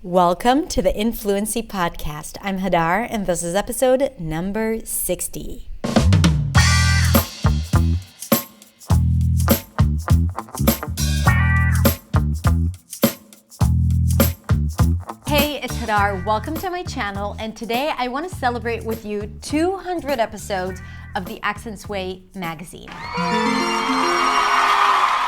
Welcome to the Fluency podcast. I'm Hadar, and this is episode number 60. Hey, it's Hadar. Welcome to my channel, and today I want to celebrate with you 200 episodes of the Accents Way magazine.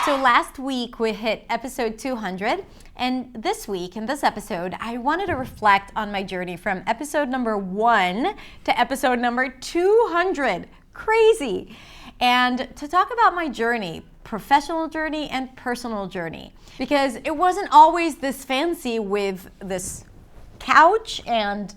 So last week we hit episode 200, and this week in this episode I wanted to reflect on my journey from episode number 1 to episode number 200. Crazy! And to talk about my journey, professional journey and personal journey, because it wasn't always this fancy with this couch and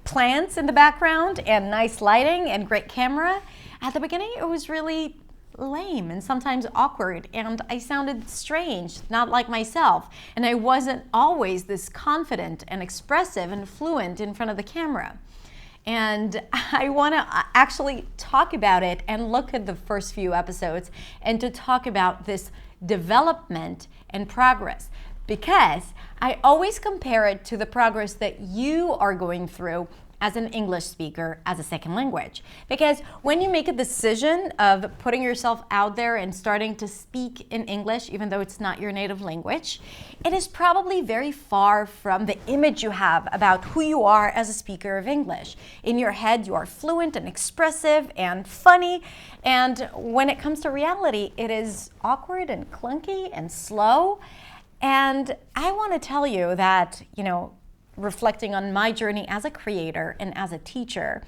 plants in the background and nice lighting and great camera. At the beginning it was really lame and sometimes awkward, and I sounded strange, not like myself, and I wasn't always this confident and expressive and fluent in front of the camera. And I want to actually talk about it and look at the first few episodes and to talk about this development and progress, because I always compare it to the progress that you are going through as an English speaker, as a second language. Because when you make a decision of putting yourself out there and starting to speak in English, even though it's not your native language, it is probably very far from the image you have about who you are as a speaker of English. In your head, you are fluent and expressive and funny, and when it comes to reality, it is awkward and clunky and slow. And I want to tell you that, reflecting on my journey as a creator and as a teacher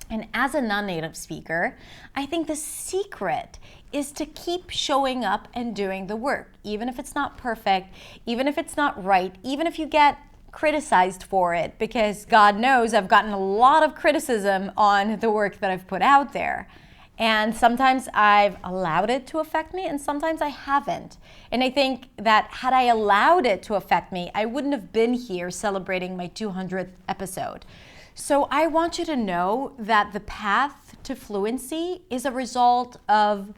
and as a non-native speaker, I think the secret is to keep showing up and doing the work, even if it's not perfect, even if it's not right, even if you get criticized for it, because God knows I've gotten a lot of criticism on the work that I've put out there. And sometimes I've allowed it to affect me, and sometimes I haven't. And I think that had I allowed it to affect me, I wouldn't have been here celebrating my 200th episode. So I want you to know that the path to fluency is a result of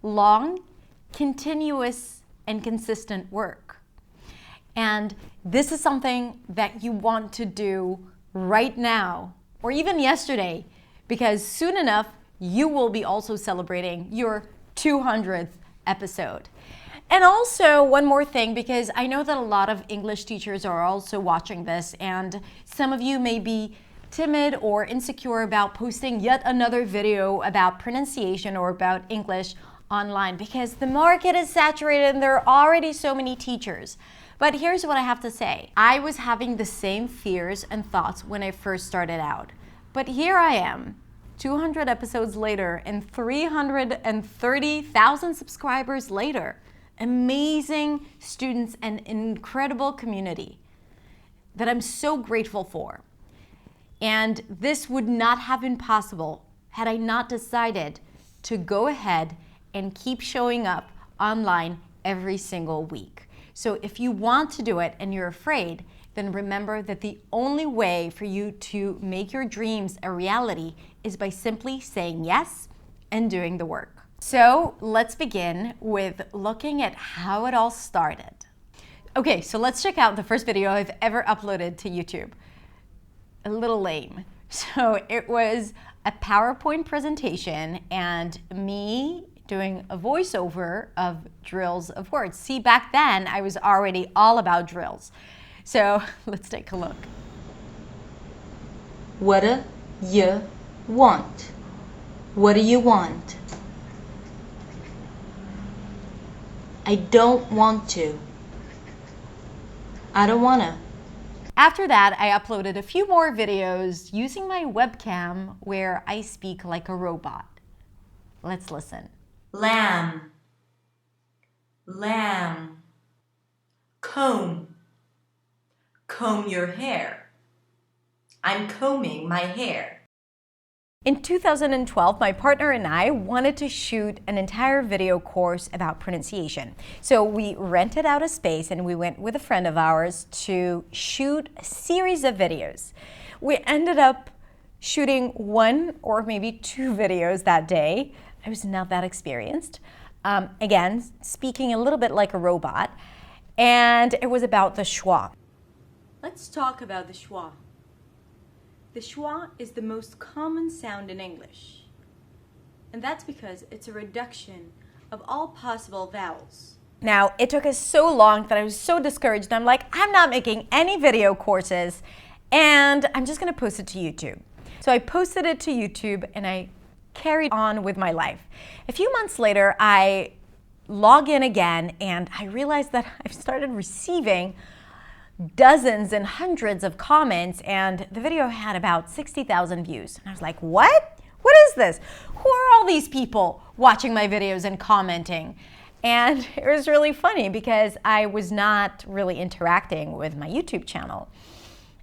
long, continuous, and consistent work. And this is something that you want to do right now, or even yesterday, because soon enough, you will be also celebrating your 200th episode. And also one more thing, because I know that a lot of English teachers are also watching this, and some of you may be timid or insecure about posting yet another video about pronunciation or about English online, because the market is saturated and there are already so many teachers. But here's what I have to say. I was having the same fears and thoughts when I first started out. But here I am, 200 episodes later and 330,000 subscribers later. Amazing students and incredible community that I'm so grateful for. And this would not have been possible had I not decided to go ahead and keep showing up online every single week. So if you want to do it and you're afraid, then remember that the only way for you to make your dreams a reality is by simply saying yes and doing the work. So let's begin with looking at how it all started. Okay, so let's check out the first video I've ever uploaded to YouTube. A little lame. So it was a PowerPoint presentation and me doing a voiceover of drills of words. See, back then I was already all about drills. So let's take a look. What do you want? What do you want? I don't want to. I don't wanna. After that, I uploaded a few more videos using my webcam where I speak like a robot. Let's listen. Lamb. Lamb. Comb. Comb your hair. I'm combing my hair. In 2012, my partner and I wanted to shoot an entire video course about pronunciation. So we rented out a space and we went with a friend of ours to shoot a series of videos. We ended up shooting 1 or maybe 2 videos that day. I was not that experienced. Again, speaking a little bit like a robot. And it was about the schwa. Let's talk about the schwa. The schwa is the most common sound in English. And that's because it's a reduction of all possible vowels. Now, it took us so long that I was so discouraged. I'm like, I'm not making any video courses, and I'm just gonna post it to YouTube. So I posted it to YouTube and I carried on with my life. A few months later, I log in again and I realized that I've started receiving dozens and hundreds of comments, and the video had about 60,000 views. And I was like, what? What is this? Who are all these people watching my videos and commenting? And it was really funny because I was not really interacting with my YouTube channel.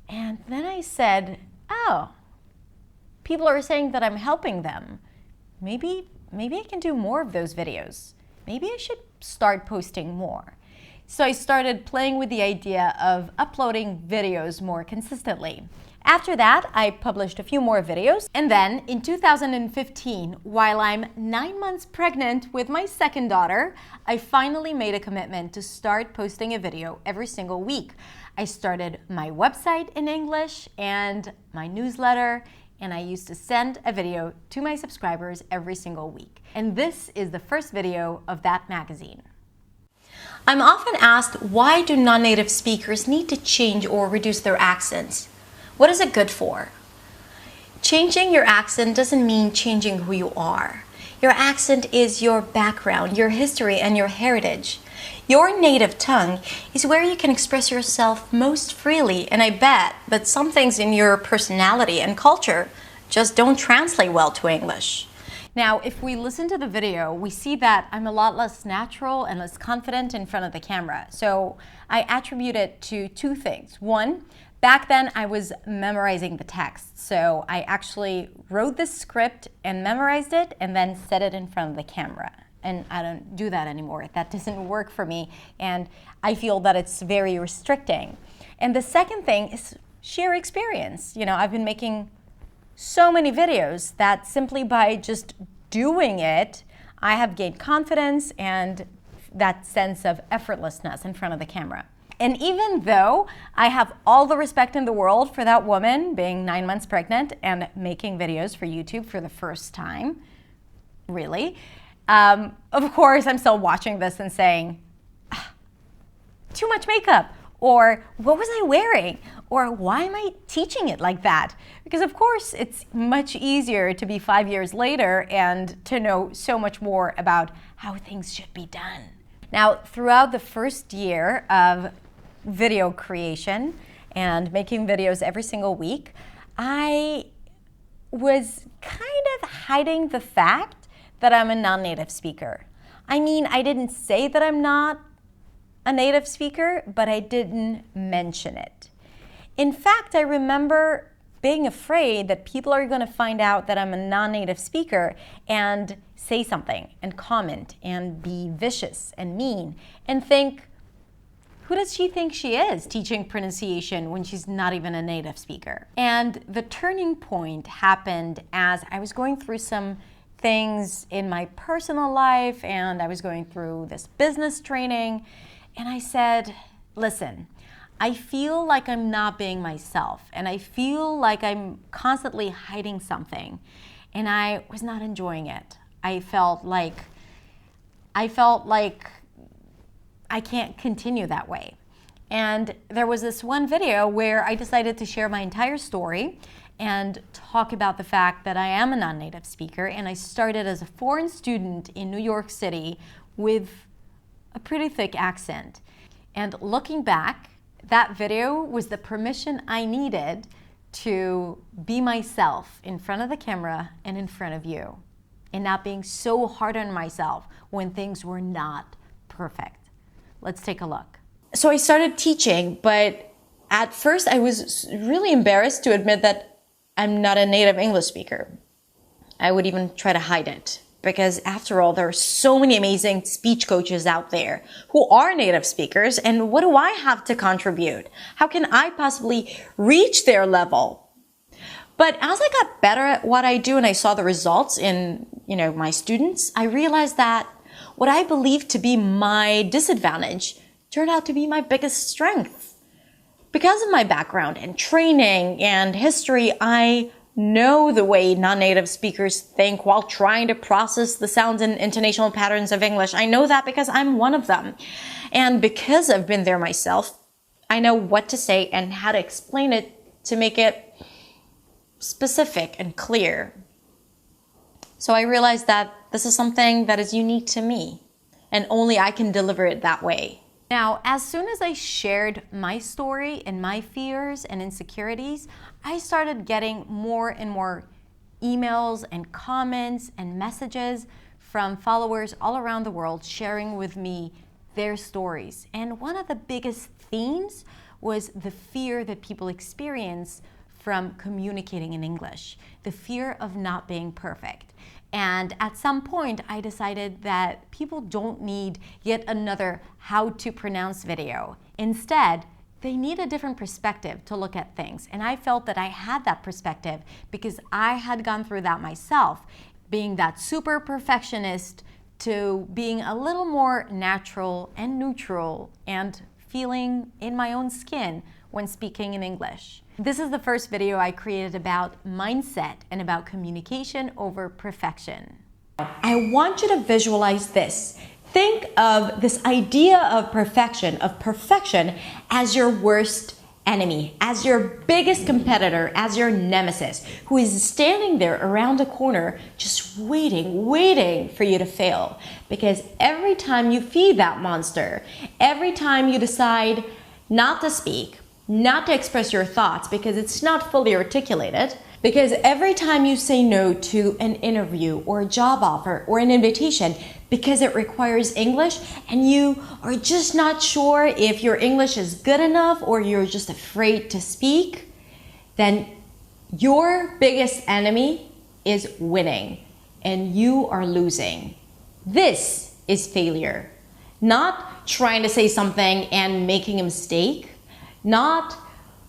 And then I said, oh, people are saying that I'm helping them. Maybe I can do more of those videos. Maybe I should start posting more. So I started playing with the idea of uploading videos more consistently. After that, I published a few more videos. And then in 2015, while I'm 9 months pregnant with my second daughter, I finally made a commitment to start posting a video every single week. I started my website in English and my newsletter, and I used to send a video to my subscribers every single week. And this is the first video of that magazine. I'm often asked, why do non-native speakers need to change or reduce their accents? What is it good for? Changing your accent doesn't mean changing who you are. Your accent is your background, your history, and your heritage. Your native tongue is where you can express yourself most freely, and I bet that some things in your personality and culture just don't translate well to English. Now, if we listen to the video, we see that I'm a lot less natural and less confident in front of the camera. So I attribute it to two things. One, back then I was memorizing the text. So I actually wrote this script and memorized it and then set it in front of the camera. And I don't do that anymore. That doesn't work for me. And I feel that it's very restricting. And the second thing is sheer experience. You know, I've been making so many videos that simply by just doing it, I have gained confidence and that sense of effortlessness in front of the camera. And even though I have all the respect in the world for that woman being 9 months pregnant and making videos for YouTube for the first time, really, of course I'm still watching this and saying, too much makeup, or what was I wearing? Or why am I teaching it like that? Because of course it's much easier to be 5 years later and to know so much more about how things should be done. Now, throughout the first year of video creation and making videos every single week, I was kind of hiding the fact that I'm a non-native speaker. I mean, I didn't say that I'm not a native speaker, but I didn't mention it. In fact, I remember being afraid that people are going to find out that I'm a non-native speaker and say something and comment and be vicious and mean and think, who does she think she is teaching pronunciation when she's not even a native speaker? And the turning point happened as I was going through some things in my personal life and I was going through this business training, and I said, listen, I feel like I'm not being myself and I feel like I'm constantly hiding something, and I was not enjoying it. I felt like I can't continue that way. And there was this one video where I decided to share my entire story and talk about the fact that I am a non-native speaker, and I started as a foreign student in New York City with a pretty thick accent. And looking back, that video was the permission I needed to be myself in front of the camera and in front of you, and not being so hard on myself when things were not perfect. Let's take a look. So I started teaching, but at first I was really embarrassed to admit that I'm not a native English speaker. I would even try to hide it, because after all, there are so many amazing speech coaches out there who are native speakers, and what do I have to contribute? How can I possibly reach their level? But as I got better at what I do and I saw the results in, my students, I realized that what I believed to be my disadvantage turned out to be my biggest strength. Because of my background and training and history, I know the way non-native speakers think while trying to process the sounds and intonational patterns of English. I know that because I'm one of them. And because I've been there myself, I know what to say and how to explain it to make it specific and clear. So I realized that this is something that is unique to me, and only I can deliver it that way. Now, as soon as I shared my story and my fears and insecurities, I started getting more and more emails and comments and messages from followers all around the world sharing with me their stories. And one of the biggest themes was the fear that people experience from communicating in English, the fear of not being perfect. And at some point, I decided that people don't need yet another how to pronounce video. Instead, they need a different perspective to look at things. And I felt that I had that perspective because I had gone through that myself, being that super perfectionist to being a little more natural and neutral and feeling in my own skin when speaking in English. This is the first video I created about mindset and about communication over perfection. I want you to visualize this. Think of this idea of perfection as your worst enemy, as your biggest competitor, as your nemesis, who is standing there around the corner just waiting for you to fail. Because every time you feed that monster, every time you decide not to speak, not to express your thoughts because it's not fully articulated, because every time you say no to an interview or a job offer or an invitation because it requires English and you are just not sure if your English is good enough or you're just afraid to speak, then your biggest enemy is winning and you are losing. This is failure. Not trying to say something and making a mistake, not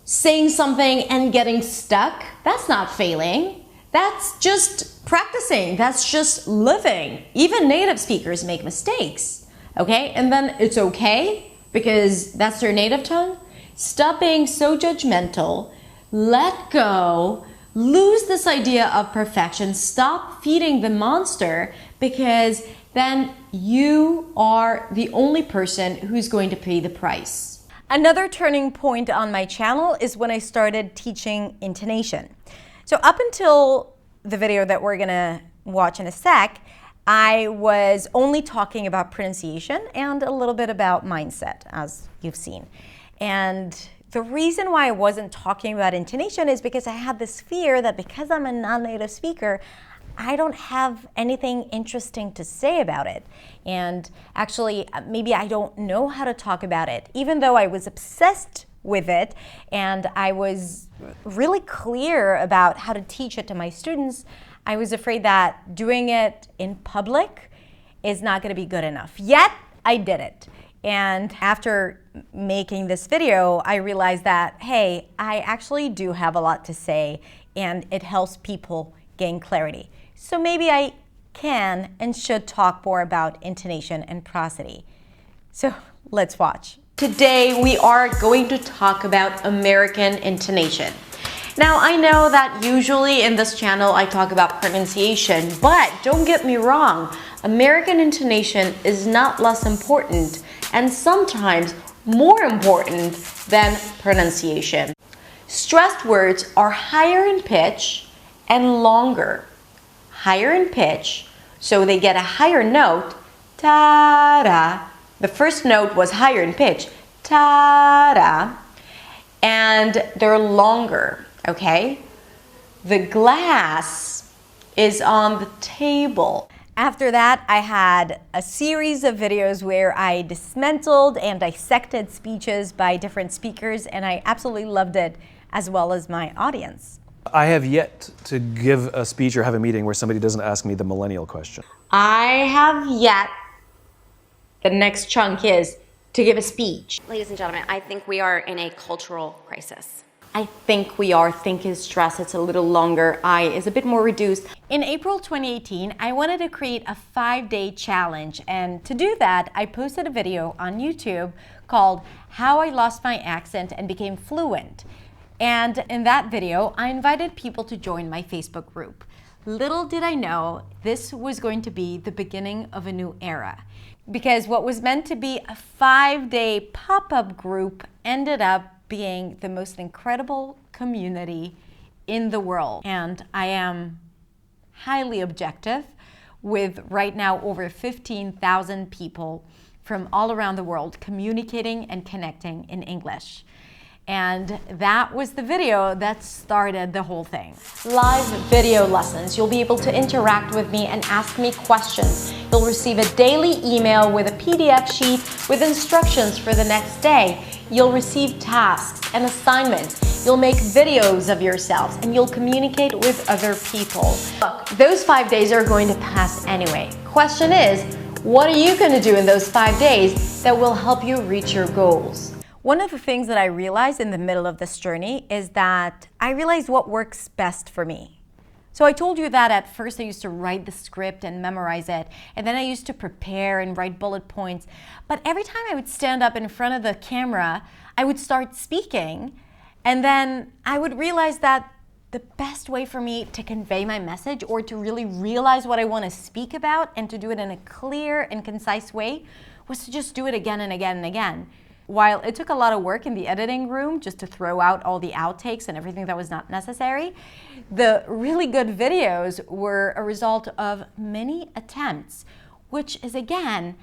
saying something and getting stuck. That's not failing. That's just practicing. That's just living. Even native speakers make mistakes, okay? And then it's okay because that's their native tongue. Stop being so judgmental. Let go. Lose this idea of perfection. Stop feeding the monster because then you are the only person who's going to pay the price. Another turning point on my channel is when I started teaching intonation. So up until the video that we're gonna watch in a sec, I was only talking about pronunciation and a little bit about mindset, as you've seen. And the reason why I wasn't talking about intonation is because I had this fear that because I'm a non-native speaker, I don't have anything interesting to say about it. And actually, maybe I don't know how to talk about it, even though I was obsessed with it and I was really clear about how to teach it to my students. I was afraid that doing it in public is not going to be good enough. Yet, I did it. And after making this video, I realized that, hey, I actually do have a lot to say and it helps people gain clarity. So maybe I can and should talk more about intonation and prosody. So let's watch. Today we are going to talk about American intonation. Now I know that usually in this channel I talk about pronunciation, but don't get me wrong, American intonation is not less important and sometimes more important than pronunciation. Stressed words are higher in pitch and longer. Higher in pitch, so they get a higher note, ta-da. The first note was higher in pitch, ta-da, and they're longer, okay? The glass is on the table. After that, I had a series of videos where I dismantled and dissected speeches by different speakers, and I absolutely loved it, as well as my audience. I have yet to give a speech or have a meeting where somebody doesn't ask me the millennial question. I have yet, the next chunk is to give a speech. Ladies and gentlemen, I think we are in a cultural crisis. I think we are. Think is stress. It's a little longer. I is a bit more reduced. In April 2018, I wanted to create a 5-day challenge. And to do that, I posted a video on YouTube called How I Lost My Accent and Became Fluent. And in that video, I invited people to join my Facebook group. Little did I know this was going to be the beginning of a new era. Because what was meant to be a 5-day pop-up group ended up being the most incredible community in the world. And I am highly objective with right now over 15,000 people from all around the world communicating and connecting in English. And that was the video that started the whole thing. Live video lessons. You'll be able to interact with me and ask me questions. You'll receive a daily email with a PDF sheet with instructions for the next day. You'll receive tasks and assignments. You'll make videos of yourselves and you'll communicate with other people. Look, those 5 days are going to pass anyway. Question is, what are you going to do in those 5 days that will help you reach your goals? One of the things that I realized in the middle of this journey is that I realized what works best for me. So I told you that at first I used to write the script and memorize it, and then I used to prepare and write bullet points. But every time I would stand up in front of the camera, I would start speaking, and then I would realize that the best way for me to convey my message or to really realize what I want to speak about and to do it in a clear and concise way was to just do it again and again and again. While it took a lot of work in the editing room just to throw out all the outtakes and everything that was not necessary, the really good videos were a result of many attempts, which is again,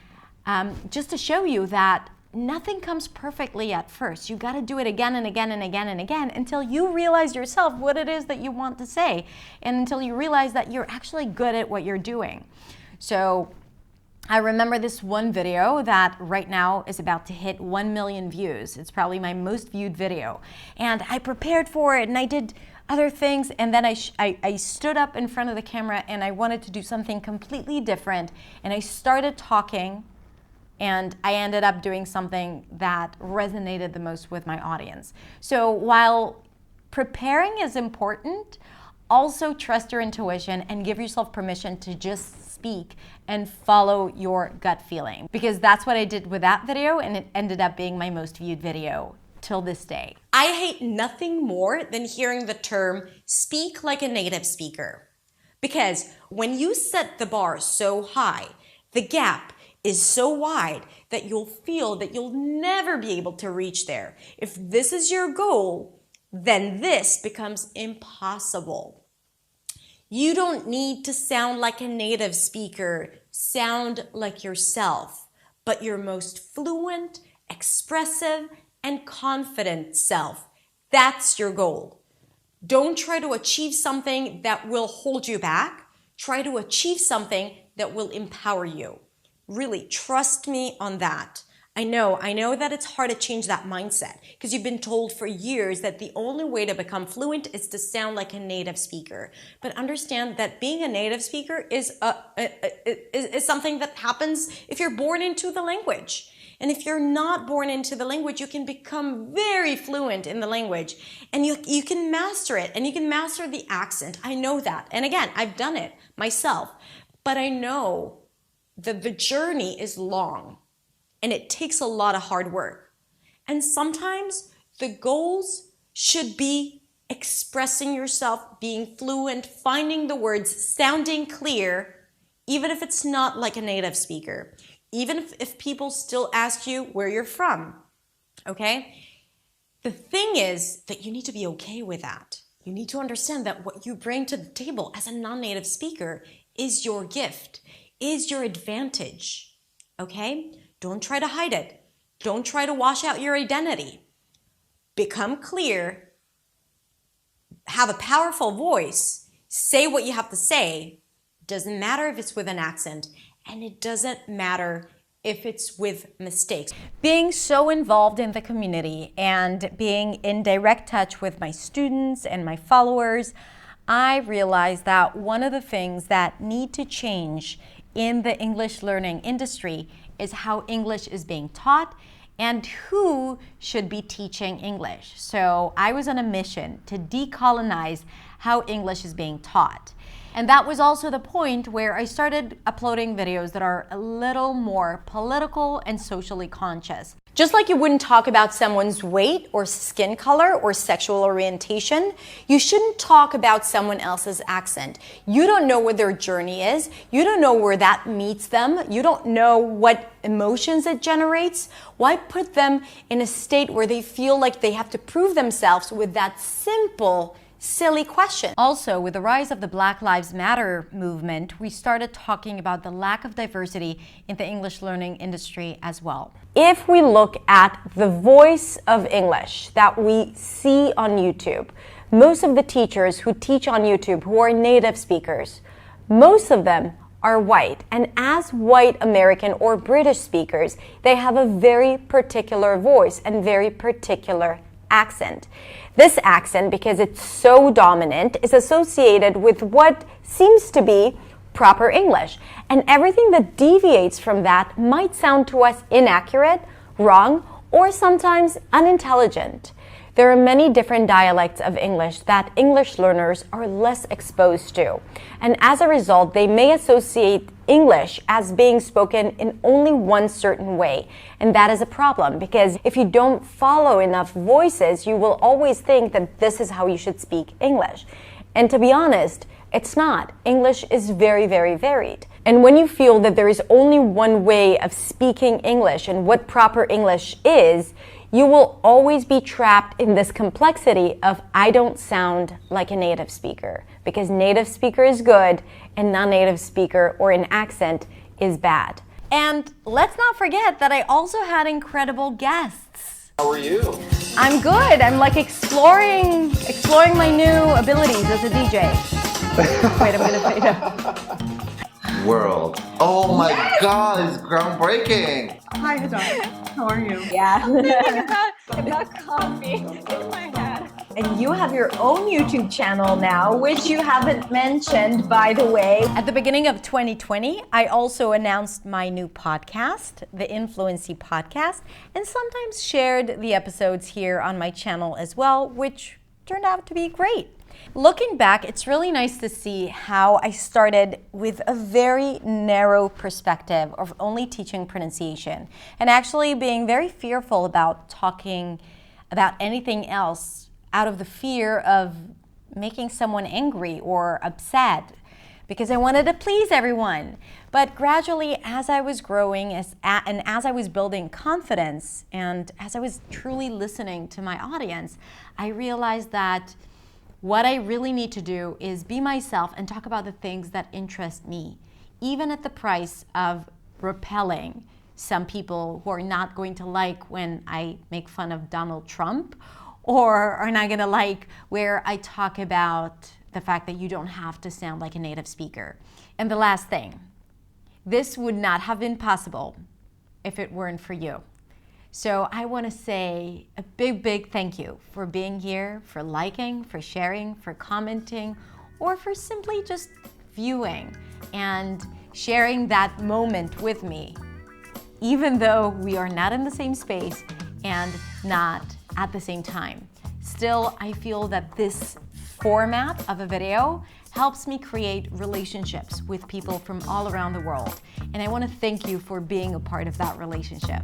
just to show you that nothing comes perfectly at first. You got to do it again and again and again and again until you realize yourself what it is that you want to say and until you realize that you're actually good at what you're doing. So I remember this one video that right now is about to hit 1 million views. It's probably my most viewed video. And I prepared for it and I did other things, and then I stood up in front of the camera and I wanted to do something completely different, and I started talking and I ended up doing something that resonated the most with my audience. So while preparing is important, also trust your intuition and give yourself permission to just speak and follow your gut feeling, because that's what I did with that video, and it ended up being my most viewed video till this day. I hate nothing more than hearing the term speak like a native speaker, because when you set the bar so high, the gap is so wide that you'll feel that you'll never be able to reach there. If this is your goal, then this becomes impossible. You don't need to sound like a native speaker. Sound like yourself, but your most fluent, expressive, and confident self. That's your goal. Don't try to achieve something that will hold you back. Try to achieve something that will empower you. Really, trust me on that. I know that it's hard to change that mindset because you've been told for years that the only way to become fluent is to sound like a native speaker. But understand that being a native speaker is something that happens if you're born into the language. And if you're not born into the language, you can become very fluent in the language, and you can master it, and you can master the accent. I know that. And again, I've done it myself, but I know that the journey is long. And it takes a lot of hard work. And sometimes the goals should be expressing yourself, being fluent, finding the words, sounding clear, even if it's not like a native speaker. Even if people still ask you where you're from, okay? The thing is that you need to be okay with that. You need to understand that what you bring to the table as a non-native speaker is your gift, is your advantage, okay? Don't try to hide it. Don't try to wash out your identity. Become clear, have a powerful voice, say what you have to say. Doesn't matter if it's with an accent, and it doesn't matter if it's with mistakes. Being so involved in the community and being in direct touch with my students and my followers, I realized that one of the things that need to change in the English learning industry is how English is being taught and who should be teaching English. So I was on a mission to decolonize how English is being taught. And that was also the point where I started uploading videos that are a little more political and socially conscious. Just like you wouldn't talk about someone's weight or skin color or sexual orientation, you shouldn't talk about someone else's accent. You don't know what their journey is. You don't know where that meets them. You don't know what emotions it generates. Why put them in a state where they feel like they have to prove themselves with that simple, silly question? Also, with the rise of the Black Lives Matter movement, we started talking about the lack of diversity in the English learning industry as well. If we look at the voice of English that we see on YouTube, most of the teachers who teach on YouTube who are native speakers, most of them are white. And as white American or British speakers, they have a very particular voice and very particular accent. This accent, because it's so dominant, is associated with what seems to be proper English. And everything that deviates from that might sound to us inaccurate, wrong, or sometimes unintelligent. There are many different dialects of English that English learners are less exposed to. And as a result, they may associate English as being spoken in only one certain way. And that is a problem, because if you don't follow enough voices, you will always think that this is how you should speak English. And to be honest, it's not. English is very, very varied. And when you feel that there is only one way of speaking English and what proper English is, you will always be trapped in this complexity of I don't sound like a native speaker, because native speaker is good and non-native speaker or an accent is bad. And let's not forget that I also had incredible guests. How are you? I'm good. I'm like exploring my new abilities as a DJ. Wait, I'm gonna fade out. World. Oh my God, it's groundbreaking. Hi, Hadar. How are you? Yeah. I got coffee in my head. And you have your own YouTube channel now, which you haven't mentioned, by the way. At the beginning of 2020, I also announced my new podcast, the Fluency podcast, and sometimes shared the episodes here on my channel as well, which turned out to be great. Looking back, it's really nice to see how I started with a very narrow perspective of only teaching pronunciation and actually being very fearful about talking about anything else out of the fear of making someone angry or upset because I wanted to please everyone. But gradually, as I was growing and as I was building confidence and as I was truly listening to my audience, I realized that what I really need to do is be myself and talk about the things that interest me, even at the price of repelling some people who are not going to like when I make fun of Donald Trump, or are not going to like where I talk about the fact that you don't have to sound like a native speaker. And the last thing, this would not have been possible if it weren't for you. So I want to say a big, big thank you for being here, for liking, for sharing, for commenting, or for simply just viewing and sharing that moment with me, even though we are not in the same space and not at the same time. Still, I feel that this format of a video helps me create relationships with people from all around the world. And I want to thank you for being a part of that relationship.